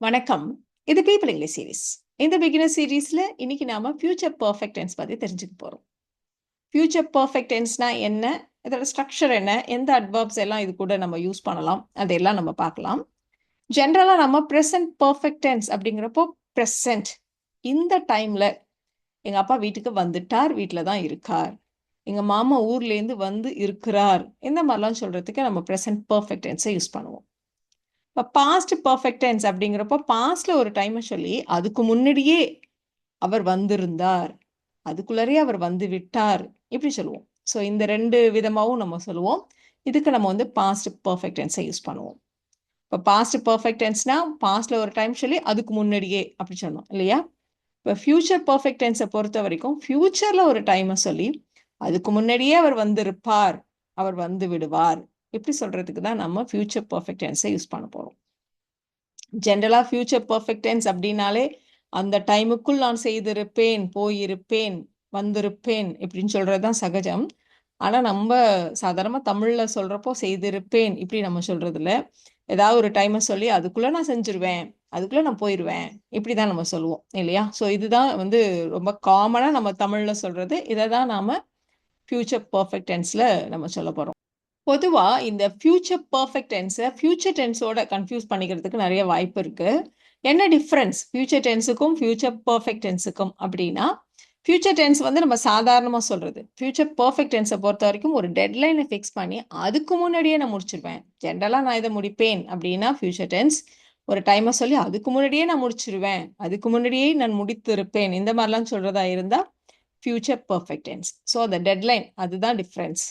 வணக்கம். இது people English series. இந்த பிகினர் சீரிஸ்ல இன்னைக்கு நாம ஃபியூச்சர் பெர்ஃபெக்ட் டென்ஸ் பத்தி தெரிஞ்சுக்க போறோம். ஃபியூச்சர் பெர்ஃபெக்ட் டென்ஸ்னா என்ன? இதோட ஸ்ட்ரக்சர் என்ன? எந்த அட்வர்ப்ஸ் எல்லாம் இது கூட நம்ம யூஸ் பண்ணலாம்? அதெல்லாம் நம்ம பார்க்கலாம். ஜென்ரலா நம்ம பிரசன்ட் பெர்ஃபெக்ட் டென்ஸ் அப்படிங்கிறப்போ பிரசன்ட் இந்த டைம்ல எங்க அப்பா வீட்டுக்கு வந்துட்டார், வீட்ல தான் இருக்கார். எங்க மாமா ஊர்லேருந்து வந்து இருக்கிறார். இந்த மாதிரிலாம் சொல்றதுக்கு நம்ம பிரசன்ட் பெர்ஃபெக்ட் டென்ஸை யூஸ் பண்ணுவோம். இப்போ பாஸ்ட் பெர்ஃபெக்ட் டென்ஸ் அப்படிங்கிறப்போ பாஸ்ட்ல ஒரு டைமை சொல்லி அதுக்கு முன்னாடியே அவர் வந்திருந்தார், அதுக்குள்ளரே அவர் வந்து விட்டார், இப்படி சொல்லுவோம். ஸோ இந்த ரெண்டு விதமாகவும் நம்ம சொல்லுவோம். இதுக்கு நம்ம வந்து பாஸ்ட் பெர்ஃபெக்ட் டென்ஸை யூஸ் பண்ணுவோம். இப்போ பாஸ்ட் பெர்ஃபெக்ட் டென்ஸ்னா பாஸ்ட்ல ஒரு டைம் சொல்லி அதுக்கு முன்னாடியே அப்படி சொன்னோம் இல்லையா? இப்போ ஃபியூச்சர் பெர்ஃபெக்ட் டென்ஸை பொறுத்த வரைக்கும் ஃபியூச்சர்ல ஒரு டைமை சொல்லி அதுக்கு முன்னாடியே அவர் வந்திருப்பார், அவர் வந்து விடுவார், இப்படி சொல்றதுக்கு தான் நம்ம ஃபியூச்சர் பெர்ஃபெக்ட் டென்ஸை யூஸ் பண்ண போறோம். ஜென்ரலா ஃபியூச்சர் பெர்ஃபெக்ட் டென்ஸ் அப்படின்னாலே அந்த டைமுக்குள் நான் செய்திருப்பேன், போயிருப்பேன், வந்திருப்பேன் இப்படின்னு சொல்றதுதான் சகஜம். ஆனா நம்ம சாதாரணமா தமிழ்ல சொல்றப்போ செய்திருப்பேன் இப்படி நம்ம சொல்றது இல்ல. ஏதாவது ஒரு டைமை சொல்லி அதுக்குள்ள நான் செஞ்சிருவேன், அதுக்குள்ள நான் போயிருவேன், இப்படிதான் நம்ம சொல்லுவோம் இல்லையா? ஸோ இதுதான் வந்து ரொம்ப காமனா நம்ம தமிழ்ல சொல்றது. இதை தான் நாம ஃபியூச்சர் பெர்ஃபெக்ட் டென்ஸ்ல நம்ம சொல்ல போறோம். பொதுவா இந்த ஃபியூச்சர் பெர்ஃபெக்ட் டென்ஸை ஃபியூச்சர் டென்ஸோட கன்ஃபியூஸ் பண்ணிக்கிறதுக்கு நிறைய வாய்ப்பு இருக்கு. என்ன டிஃப்ரென்ஸ் ஃபியூச்சர் டென்ஸுக்கும் ஃபியூச்சர் பெர்ஃபெக்ட் டென்ஸுக்கும் அப்படின்னா, ஃபியூச்சர் டென்ஸ் வந்து நம்ம சாதாரணமாக சொல்றது. ஃபியூச்சர் பெர்ஃபெக்ட் டென்ஸை பொறுத்த வரைக்கும் ஒரு டெட்லைனை ஃபிக்ஸ் பண்ணி அதுக்கு முன்னாடியே நான் முடிச்சிருவேன். ஜென்ரலாக நான் இதை முடிப்பேன் அப்படின்னா ஃபியூச்சர் டென்ஸ். ஒரு டைமை சொல்லி அதுக்கு முன்னாடியே நான் முடிச்சிருவேன், அதுக்கு முன்னாடியே நான் முடித்திருப்பேன், இந்த மாதிரிலாம் சொல்றதா இருந்தா ஃபியூச்சர் பெர்ஃபெக்ட் டென்ஸ். ஸோ அந்த டெட்லைன் அதுதான் டிஃப்ரென்ஸ்.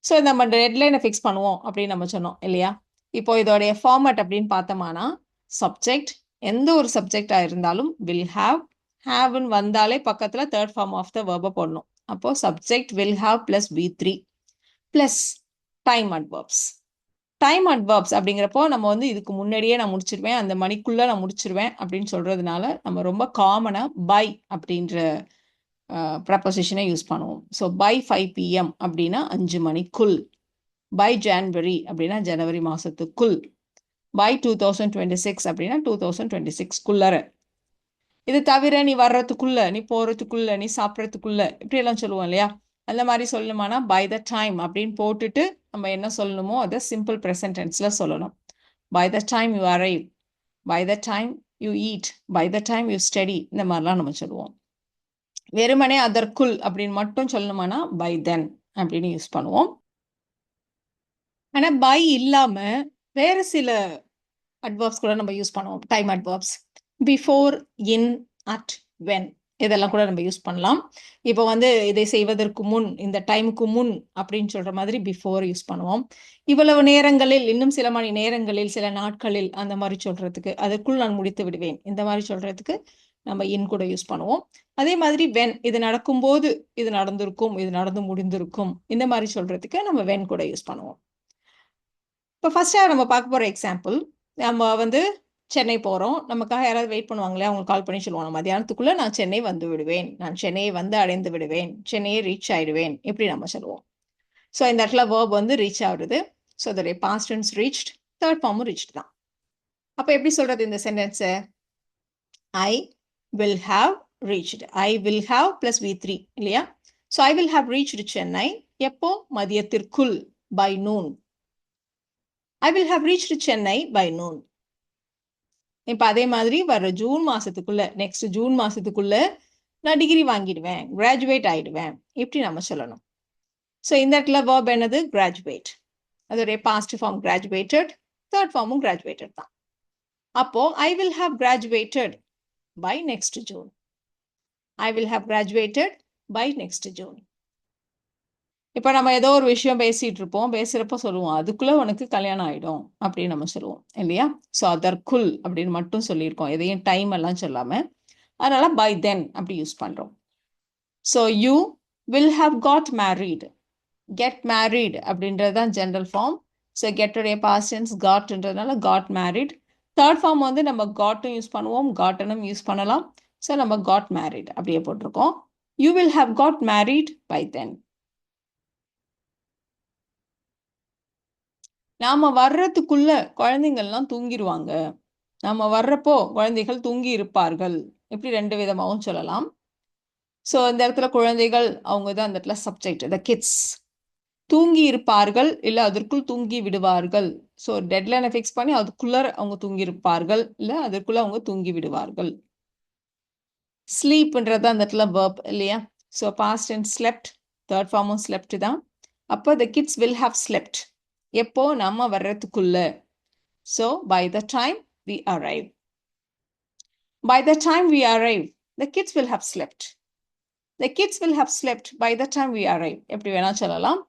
ஸோ நம்ம டெட்லைனை ஃபிக்ஸ் பண்ணுவோம் அப்படின்னு நம்ம சொன்னோம் இல்லையா? இப்போ இதோடைய ஃபார்மேட் அப்படின்னு பார்த்தோம்னா, சப்ஜெக்ட் எந்த ஒரு சப்ஜெக்டாக இருந்தாலும் வில் ஹாவ், ஹாவ்னு வந்தாலே பக்கத்தில் தேர்ட் ஃபார்ம் ஆஃப் த வேர்பை போடணும். அப்போ subject will have plus V3 plus time adverbs. Time adverbs அப்படிங்கிறப்போ நம்ம வந்து இதுக்கு முன்னாடியே நான் முடிச்சிருவேன், அந்த மணிக்குள்ளே நான் முடிச்சிருவேன் அப்படின்னு சொல்றதுனால நம்ம ரொம்ப காமனாக பை அப்படின்ற ப்ரப்போசிஷனை யூஸ் பண்ணுவோம். ஸோ பை 5 PM அப்படின்னா 5 மணிக்குள். பை ஜான்வரி அப்படின்னா ஜனவரி மாதத்துக்குள். பை 2026 அப்படின்னா 2026குள்ளர. இது தவிர நீ வர்றதுக்குள்ள, நீ போகிறதுக்குள்ள, நீ சாப்பிட்றதுக்குள்ள இப்படியெல்லாம் சொல்லுவோம் இல்லையா? அந்த மாதிரி சொல்லணுமானா பை த டைம் அப்படின்னு போட்டுட்டு நம்ம என்ன சொல்லணுமோ அதை சிம்பிள் ப்ரெசன்ட் டென்ஸில் சொல்லணும். By the time you arrive, by the time you eat, by the time you study, இந்த மாதிரிலாம் நம்ம சொல்லுவோம். வெறுமனே அதற்குள் அப்படின்னு மட்டும் சொல்லணுமானா பை தென் அப்படின்னு யூஸ் பண்ணுவோம். ஆனா பை இல்லாம வேற சில அட்வர்ப்ஸ் கூட நம்ம யூஸ் பண்ணுவோம். Time adverbs before, in, at, when இதெல்லாம் கூட நம்ம யூஸ் பண்ணலாம். இப்போ வந்து இதை செய்வதற்கு முன், இந்த டைமுக்கு முன் அப்படின்னு சொல்ற மாதிரி பிஃபோர் யூஸ் பண்ணுவோம். இவ்வளவு நேரங்களில், இன்னும் சில மணி நேரங்களில், சில நாட்களில் அந்த மாதிரி சொல்றதுக்கு, அதற்குள் நான் முடித்து விடுவேன் இந்த மாதிரி சொல்றதுக்கு நம்ம இன் கூட யூஸ் பண்ணுவோம். அதே மாதிரி வென், இது நடக்கும்போது இது நடந்திருக்கும், இது நடந்து முடிந்திருக்கும், இந்த மாதிரி சொல்றதுக்கு நம்ம வென் கூட யூஸ் பண்ணுவோம். இப்போ ஃபர்ஸ்ட்டாக நம்ம பார்க்க போகிற எக்ஸாம்பிள், நம்ம வந்து சென்னை போகிறோம், நமக்காக யாராவது வெயிட் பண்ணுவாங்களே, அவங்களுக்கு கால் பண்ணி சொல்லுவாங்க, மதியானத்துக்குள்ளே நான் சென்னை வந்து விடுவேன், நான் சென்னையை வந்து அடைந்து விடுவேன், சென்னையை ரீச் ஆகிடுவேன், இப்படி நம்ம சொல்லுவோம். ஸோ இந்த இடத்துல வேர்ப் வந்து ரீச் ஆகுது. ஸோ அதோடைய பாஸ்ட் டென்ஸ் ரீச்ட், தேர்ட் ஃபார்மும் ரீச்ட் தான். அப்போ எப்படி சொல்கிறது இந்த சென்டென்ஸை? I will have reached. I will have plus V3 இல்லையா? So I will have reached Chennai எப்போ? மதியத்திற்குள், by noon. I will have reached Chennai by noon. இப்போ அதே மாதிரி வர ஜூன் மாசத்துக்குள்ள, நெக்ஸ்ட் ஜூன் மாசத்துக்குள்ள நான் டிகிரி வாங்கிடுவேன், கிராஜுவேட் ஆயிடுவேன், இப்படி நம்ம சொல்லணும். ஸோ இந்த இடத்துல verb என்னது? கிராஜுவேட். அதோடைய பாஸ்ட் ஃபார்ம் கிராஜுவேட்டட், தேர்ட் ஃபார்மும் கிராஜுவேட்டட் தான். அப்போ I will have graduated by next June. I will have graduated by next June. இப்போ நம்ம ஏதோ ஒரு விஷயம் பேசிட்டு இருப்போம், பேசுறப்ப சொல்லுவோம் அதுக்குள்ள உனக்கு கல்யாணம் ஆயிடும் அப்படின்னு நம்ம சொல்லுவோம் இல்லையா? ஸோ அதற்குள் அப்படின்னு மட்டும் சொல்லியிருக்கோம், எதையும் டைம் எல்லாம் சொல்லாம. அதனால பை தென் அப்படி யூஸ் பண்றோம். So you will have got married. Get married அப்படின்றது தான் ஜென்ரல் ஃபார்ம். ஸோ கெட்டுடைய பாஸ்ட் டென்ஸ் காட்ன்றதுனால காட் மேரீட். தேர்ட் ஃபார்ம் வந்து நம்ம காட்டும் யூஸ் பண்ணுவோம், காட்டனும் யூஸ் பண்ணலாம். ஸோ நம்ம காட் மேரீட் அப்படியே போட்டிருக்கோம். You will have got married by then. நாம வர்றதுக்குள்ள குழந்தைங்கள்லாம் தூங்கிடுவாங்க நம்ம வர்றப்போ குழந்தைகள் தூங்கி இருப்பார்கள். இப்படி 2 விதமாவும் சொல்லலாம். ஸோ இந்த இடத்துல குழந்தைகள் அவங்க தான் அந்த இடத்துல சப்ஜெக்ட், த கிட்ஸ். தூங்கி இருப்பார்கள், இல்ல அதற்குள் தூங்கி விடுவார்கள். ஸோ டெட்லைனை ஃபிக்ஸ் பண்ணி அதுக்குள்ள அவங்க தூங்கி இருப்பார்கள், இல்ல அதற்குள்ள அவங்க தூங்கி விடுவார்கள். ஸ்லீப்ன்றது அந்த இடத்துல verb இல்லையா? So past and slept, third ஃபார்மும் ஸ்லெப்ட் தான். அப்போ the kids will have slept. எப்போ? நம்ம வர்றதுக்குள்ள. So by the time we arrive. By the time we arrive, the kids will have slept. The kids will have slept by the time we arrive. எப்படி வேணா சொல்லலாம்.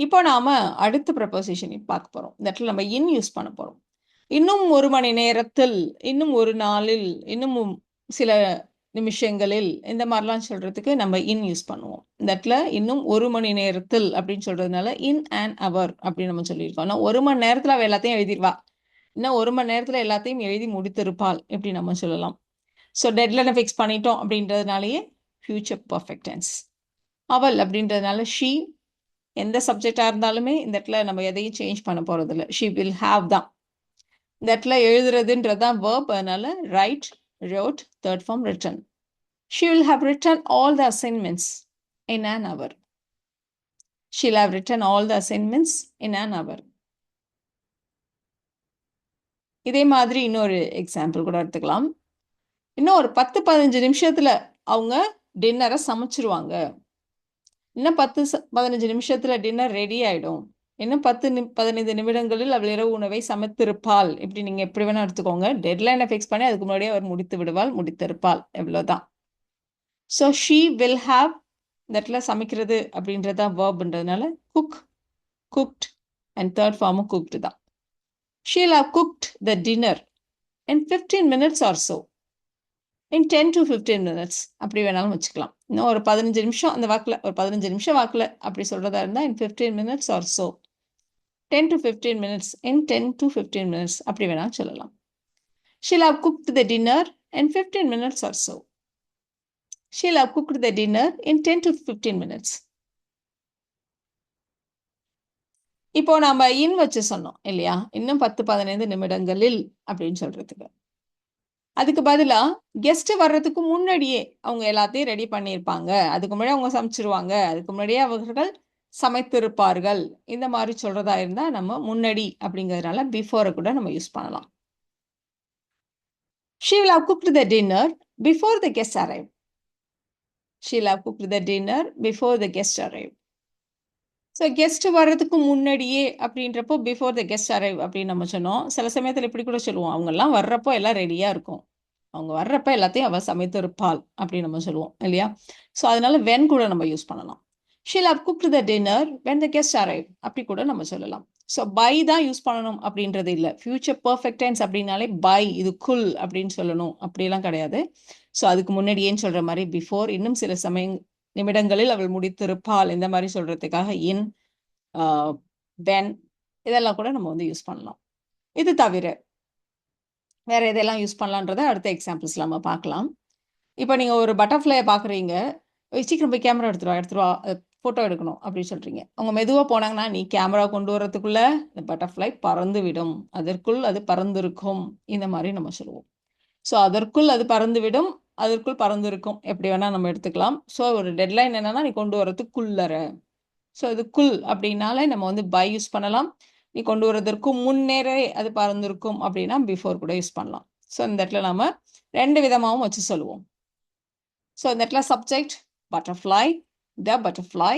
இப்போ நாம அடுத்த preposition பார்க்க போறோம். இந்த இடத்துல நம்ம இன் யூஸ் பண்ண போறோம். இன்னும் 1 மணி நேரத்தில், இன்னும் ஒரு நாளில், இன்னும் சில நிமிஷங்களில், இந்த மாதிரிலாம் சொல்றதுக்கு நம்ம இன் யூஸ் பண்ணுவோம். இந்த இடத்துல இன்னும் 1 மணி நேரத்தில் அப்படின்னு சொல்றதுனால இன் அண்ட் அவர் அப்படின்னு நம்ம சொல்லியிருக்கோம். ஆனால் 1 மணி நேரத்தில் அவ எல்லாத்தையும் எழுதிடுவா, இன்னும் 1 மணி நேரத்தில் எல்லாத்தையும் எழுதி முடித்திருப்பாள் எப்படி நம்ம சொல்லலாம். ஸோ டெட்லைனை ஃபிக்ஸ் பண்ணிட்டோம் அப்படின்றதுனாலேயே ஃபியூச்சர் பர்ஃபெக்ட் டென்ஸ். அவள் அப்படின்றதுனால ஷீ. எந்த சப்ஜெக்டாக இருந்தாலுமே இந்த இடத்துல நம்ம எதையும் சேஞ்ச் பண்ண போகிறது இல்லை. ஷீ வில் ஹாவ் தான். இந்த இடத்துல எழுதுறதுன்றது தான் verb. அதனால write, wrote, third form written. She will have written all the assignments in an hour. She'll have written all the assignments in an hour. இதே மாதிரி இன்னொரு எக்ஸாம்பிள் கூட எடுத்துக்கலாம். இன்னும் ஒரு 10-15 நிமிஷத்துல அவங்க டின்னரை சமைச்சிருவாங்க. இன்னும் 10-15 நிமிஷத்துல டின்னர் ரெடி ஆயிடும். இன்னும் 10-15 நிமிடங்களில் அவள் இரவு உணவை சமைத்திருப்பாள். இப்படி நீங்க எப்படி வேணா எடுத்துக்கோங்க. டெட்லைனை ஃபிக்ஸ் பண்ணி அதுக்கு முன்னாடியே அவர் முடித்து விடுவாள், முடித்திருப்பாள், எவ்வளவுதான். ஸோ ஷீ வில் ஹாவ், இந்த இடத்துல சமைக்கிறது அப்படின்றதா வேர்ப்ன்றதுனால குக், குக்ட் அண்ட் தேர்ட் ஃபார்மும் குக்டு தான். She'll have cooked the dinner in 15 minutes or so. In 10 to 15 minutes அப்படி வேணாலும் வச்சுக்கலாம். இன்னும் ஒரு 15 நிமிஷம் அந்த வாக்கில், ஒரு 15 நிமிஷம் வாக்கில் அப்படி சொல்கிறதா இருந்தால் இன் 15 minutes or so. 10 to 15 minutes, in 10 to 15 minutes அப்படி வேணாலும் சொல்லலாம். She'll have cooked the dinner in 15 minutes or so. She'll have cooked the dinner in 10 to 15 minutes. இப்போ நாம இன் வச்சு சொன்னோம் இல்லையா? இன்னும் 10-15 நிமிடங்களில் அப்படின்னு சொல்றதுக்கு. அதுக்கு பதிலா கெஸ்ட் வர்றதுக்கு முன்னாடியே அவங்க எல்லாத்தையும் ரெடி பண்ணியிருப்பாங்க, அதுக்கு முன்னாடி அவங்க சமைச்சிருவாங்க, அதுக்கு முன்னாடியே அவர்கள் சமைத்திருப்பார்கள், இந்த மாதிரி சொல்றதா இருந்தா நம்ம முன்னாடி அப்படிங்கிறதுனால பிஃபோரை கூட நம்ம யூஸ் பண்ணலாம். She will have cooked the dinner before the guests arrive. She will have cooked the dinner before the guests arrive. So guest வர்றதுக்கு முன்னாடியே அப்படின்றப்போ பிஃபோர் த கெஸ்ட் அரைவ் அப்படின்னு நம்ம சொன்னோம். சில சமயத்தில் இப்படி கூட சொல்லுவோம், அவங்கெல்லாம் வர்றப்போ எல்லாம் ரெடியாக இருக்கும், அவங்க வர்றப்ப எல்லாத்தையும் அவள் சமைத்து இருப்பாள் அப்படின்னு நம்ம சொல்லுவோம் இல்லையா? ஸோ அதனால வென் கூட நம்ம யூஸ் பண்ணலாம். She'll have cooked the dinner when the guest arrive அப்படி கூட நம்ம சொல்லலாம். ஸோ பை தான் யூஸ் பண்ணணும் அப்படின்றது இல்லை. ஃபியூச்சர் பர்ஃபெக்ட் டென்ஸ் அப்படின்னாலே பை, இதுக்குள் அப்படின்னு சொல்லணும் அப்படிலாம் கிடையாது. ஸோ அதுக்கு முன்னாடியேன்னு சொல்கிற மாதிரி பிஃபோர், இன்னும் சில நிமிடங்களில் அவள் முடித்திருப்பாள், இந்த மாதிரி சொல்றதுக்காக இன், வென், இதெல்லாம் கூட நம்ம வந்து யூஸ் பண்ணலாம். இது தவிர வேற எதெல்லாம் யூஸ் பண்ணலான்றதை அடுத்த எக்ஸாம்பிள்ஸ்ல நம்ம பார்க்கலாம். இப்போ நீங்க ஒரு பட்டர்ஃப்ளையை பார்க்குறீங்க, சீக்கிரம் போய் கேமரா எடுத்துருவா ஃபோட்டோ எடுக்கணும் அப்படின்னு சொல்றீங்க. அவங்க மெதுவாக போனாங்கன்னா நீ கேமரா கொண்டு வரதுக்குள்ள இந்த பட்டர்ஃப்ளை பறந்து விடும், அதற்குள் அது பறந்திருக்கும், இந்த மாதிரி நம்ம சொல்லுவோம். ஸோ அதற்குள் அது பறந்து விடும், அதற்குள் பறந்து இருக்கும், எப்படி வேணா நம்ம எடுத்துக்கலாம். ஸோ ஒரு டெட்லைன் என்னன்னா நீ கொண்டு வரதுக்குள்ளற. ஸோ இதுக்குள் அப்படின்னாலே நம்ம வந்து பை யூஸ் பண்ணலாம். நீ கொண்டு வரதற்கு முன்னேறே அது பறந்திருக்கும் அப்படின்னா பிஃபோர் கூட யூஸ் பண்ணலாம். ஸோ இந்த இடத்துல நம்ம 2 விதமாகவும் வச்சு சொல்லுவோம். ஸோ இந்த இடத்துல சப்ஜெக்ட் பட்டர்ஃப்ளை, த பட்டர்ஃப்ளை,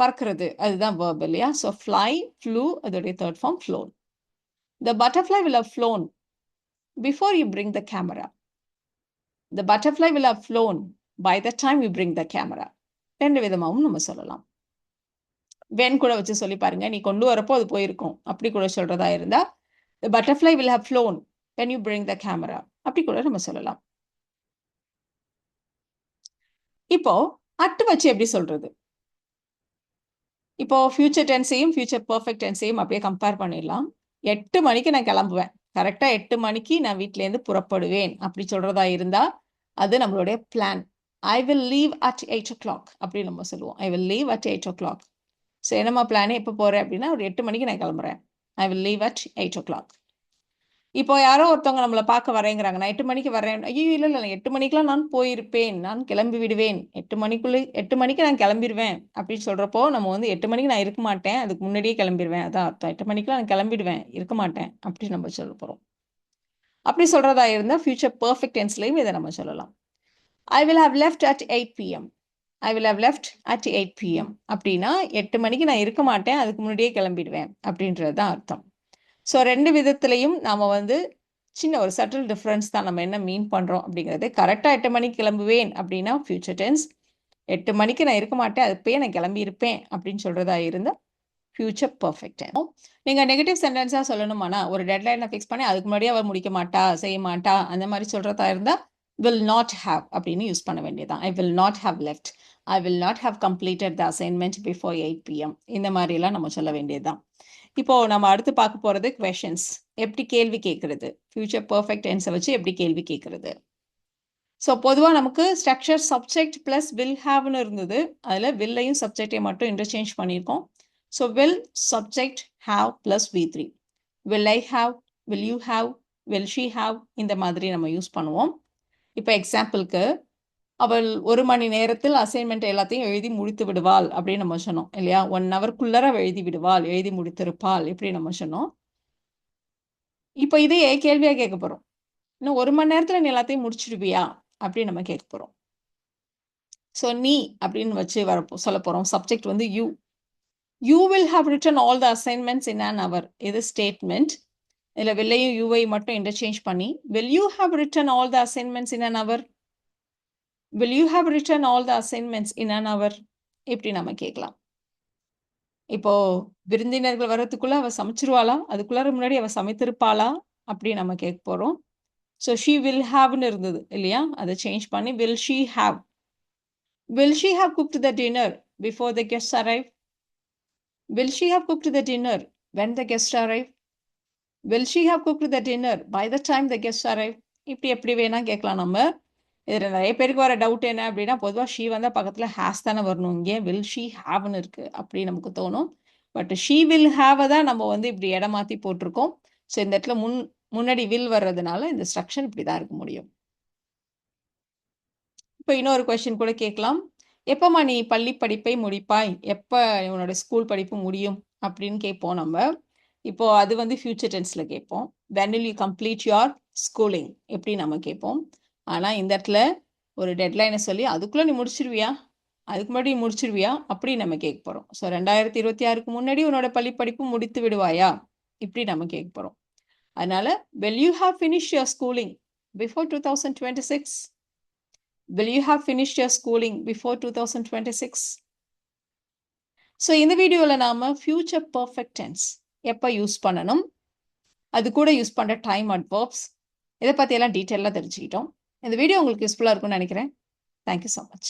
பறக்கிறது அதுதான் verb இல்லையா? ஸோ ஃப்ளை, ஃப்ளூ, அதோடைய third form flown. The butterfly will have flown before you bring the camera. The butterfly will have flown by the time you bring the camera. 2 விதமாகவும் நம்ம சொல்லலாம். When கூட வச்சு சொல்லி பாருங்க, நீ கொண்டு வரப்போ அது போயிருக்கும் அப்படி கூட சொல்றதா இருந்தா the butterfly will have flown when you bring the camera அப்படி கூட நம்ம சொல்லலாம். இப்போ அட் வச்சு எப்படி சொல்றது? இப்போ ஃபியூச்சர் டென்ஸையும் ஃபியூச்சர் பர்ஃபெக்ட் டென்ஸையும் அப்படியே கம்பேர் பண்ணிடலாம். 8 மணிக்கு நான் கிளம்புவேன், கரெக்டாக 8 மணிக்கு நான் வீட்டிலேருந்து புறப்படுவேன் அப்படி சொல்றதா இருந்தா அது நம்மளுடைய plan. I will leave at 8 o'clock அப்படின்னு நம்ம சொல்லுவோம். I will leave at 8 o'clock. So என்னம்மா பிளானே எப்போ போகிறேன் அப்படின்னா ஒரு 8 மணிக்கு நான் கிளம்புறேன் I will leave at 8 o'clock. இப்போ யாரோ ஒருத்தவங்க நம்மள பார்க்க வரேங்கிறாங்க. நான் 8 மணிக்கு வரேன். ஐயோ! இல்ல 8 மணிக்கெல்லாம் நான் போயிருப்பேன். நான் கிளம்பி விடுவேன். 8 மணிக்கு நான் கிளம்பிருவேன் அப்படின்னு சொல்றப்போ, நம்ம வந்து 8 மணிக்கு நான் இருக்க மாட்டேன். அதுக்கு முன்னாடியே கிளம்பிருவேன். அதான் அர்த்தம். 8 மணிக்கெல்லாம் நான் கிளம்பிடுவேன். இருக்க மாட்டேன் அப்படின்னு நம்ம சொல்ல போறோம். அப்படி சொல்றதா இருந்தா ஃபியூச்சர் பெர்ஃபெக்ட் டென்ஸ்லயும் இதை நம்ம சொல்லலாம். I will have left at 8 p.m. I will have left at 8 p.m. அப்படின்னா 8 மணிக்கு நான் இருக்க மாட்டேன். அதுக்கு முன்னாடியே கிளம்பிடுவேன் அப்படின்றது தான் அர்த்தம். ஸோ 2 விதத்திலையும் நாம வந்து சின்ன ஒரு சட்டில் டிஃப்ரென்ஸ் தான் நம்ம என்ன மீன் பண்ணுறோம் அப்படிங்கிறது. கரெக்டாக 8 மணிக்கு கிளம்புவேன் அப்படின்னா ஃபியூச்சர் டென்ஸ். 8 மணிக்கு நான் இருக்க மாட்டேன், அதுப்பே நான் கிளம்பி இருப்பேன் அப்படின்னு சொல்கிறதா இருந்தால் ஃபியூச்சர் பர்ஃபெக்ட். நீங்கள் நெகட்டிவ் சென்டென்ஸாக சொல்லணுமானா ஒரு டெட்லைனை ஃபிக்ஸ் பண்ணி அதுக்கு முன்னாடியே அவர் முடிக்க மாட்டா, செய்ய மாட்டா, அந்த மாதிரி சொல்கிறதா இருந்தால் will not have அப்படின்னு யூஸ் பண்ண வேண்டியதான். I will not have left. I will not have completed the assignment before 8 p.m. இந்த மாதிரிலாம் நம்ம சொல்ல வேண்டியதுதான். இப்போ நம்ம அடுத்து பார்க்க போகிறது questions. எப்படி கேள்வி கேட்கறது, ஃபியூச்சர் பர்ஃபெக்ட் டென்ஸை வச்சு எப்படி கேள்வி கேட்கறது. ஸோ பொதுவாக நமக்கு ஸ்ட்ரக்சர் சப்ஜெக்ட் ப்ளஸ் வில் ஹாவ்னு இருந்தது. அதில் வில்லையும் சப்ஜெக்டையும் மட்டும் இன்டர்சேஞ்ச் பண்ணியிருக்கோம். So will subject have plus V3. will I have, will you have, will she have, இந்த மாதிரி நம்ம யூஸ் பண்ணுவோம். இப்போ எக்ஸாம்பிளுக்கு அவள் 1 மணி நேரத்தில் அசைன்மெண்ட் எல்லாத்தையும் எழுதி முடித்து விடுவாள் அப்படின்னு நம்ம சொன்னோம் இல்லையா. 1 ஹவர்க்குள்ளர எழுதி விடுவாள், எழுதி முடித்திருப்பாள் இப்படி நம்ம சொன்னோம். இப்போ இதையே கேள்வியா கேட்க போறோம். இன்னும் 1 மணி நேரத்துல நீ எல்லாத்தையும் முடிச்சிடுவியா அப்படின்னு நம்ம கேட்க போறோம். ஸோ நீ அப்படின்னு வச்சு சொல்ல போறோம். சப்ஜெக்ட் வந்து you. You will have written all the assignments in an hour. இது ஸ்டேட்மெண்ட். இதில் வில்லையும் யூவை மட்டும் இன்டர்சேஞ்ச் பண்ணி will you have written all the assignments in an hour? will you have written all the assignments in an hour? இப்படி நம்ம கேட்கலாம். இப்போ விருந்தினர்கள் வர்றதுக்குள்ள அவ சமைச்சிருவாளா, அதுக்குள்ளார முன்னாடி அவ சமைத்திருப்பாளா அப்படி நம்ம கேட்க போறோம். ஸோ she will haveன்னு இருந்தது இல்லையா, அதை சேஞ்ச் பண்ணி will she have. will she have cooked the dinner before the guests arrive? will she have cooked the dinner when the guests arrive? will she have cooked the dinner by the time the guests arrive? இப்படி எப்படி வேணா கேட்கலாம் நம்ம. இதில் நிறைய பேருக்கு வர doubt என்ன அப்படின்னா, பொதுவாக ஷீ வந்தால் பக்கத்தில் ஹேஸ் தானே வரணும், இங்கே வில் ஷீ ஹாவ்னு இருக்கு அப்படி நமக்கு தோணும். பட் ஷீ வில் ஹாவை தான் நம்ம வந்து இப்படி இடம் மாற்றி போட்டிருக்கோம். ஸோ இந்த இடத்துல முன்னாடி வில் வர்றதுனால இந்த ஸ்ட்ரக்சர் இப்படி தான் இருக்க முடியும். இப்போ இன்னொரு கொஸ்டின் கூட கேட்கலாம். எப்போம்மா நீ பள்ளி படிப்பை முடிப்பாய், எப்போ உன்னோட ஸ்கூல் படிப்பு முடியும் அப்படின்னு கேட்போம் நம்ம. இப்போ அது வந்து ஃபியூச்சர் டென்ஸில் கேட்போம். when will you complete your schooling எப்படி நம்ம கேட்போம். ஆனால் இந்த இடத்துல ஒரு டெட்லைனை சொல்லி அதுக்குள்ளே நீ முடிச்சிருவியா, அதுக்கு முன்னாடி முடிச்சிருவியா அப்படி நம்ம கேட்க போகிறோம். ஸோ 2026க்கு முன்னாடி உன்னோட பள்ளி படிப்பு முடித்து விடுவாயா இப்படி நம்ம கேட்க போகிறோம். அதனால will you have finished your schooling before 2026? will you have finished your schooling before 2026? So இந்த வீடியோவில் நாம் ஃபியூச்சர் பர்ஃபெக்ட் டென்ஸ் எப்போ யூஸ் பண்ணணும், அது கூட யூஸ் பண்ணுற டைம் அட்வர்ப்ஸ், இதை பற்றியெல்லாம் டீட்டெயிலாக தெரிஞ்சுக்கிட்டோம். இந்த வீடியோ உங்களுக்கு யூஸ்ஃபுல்லாக இருக்கும்னு நினைக்கிறேன். Thank you so much.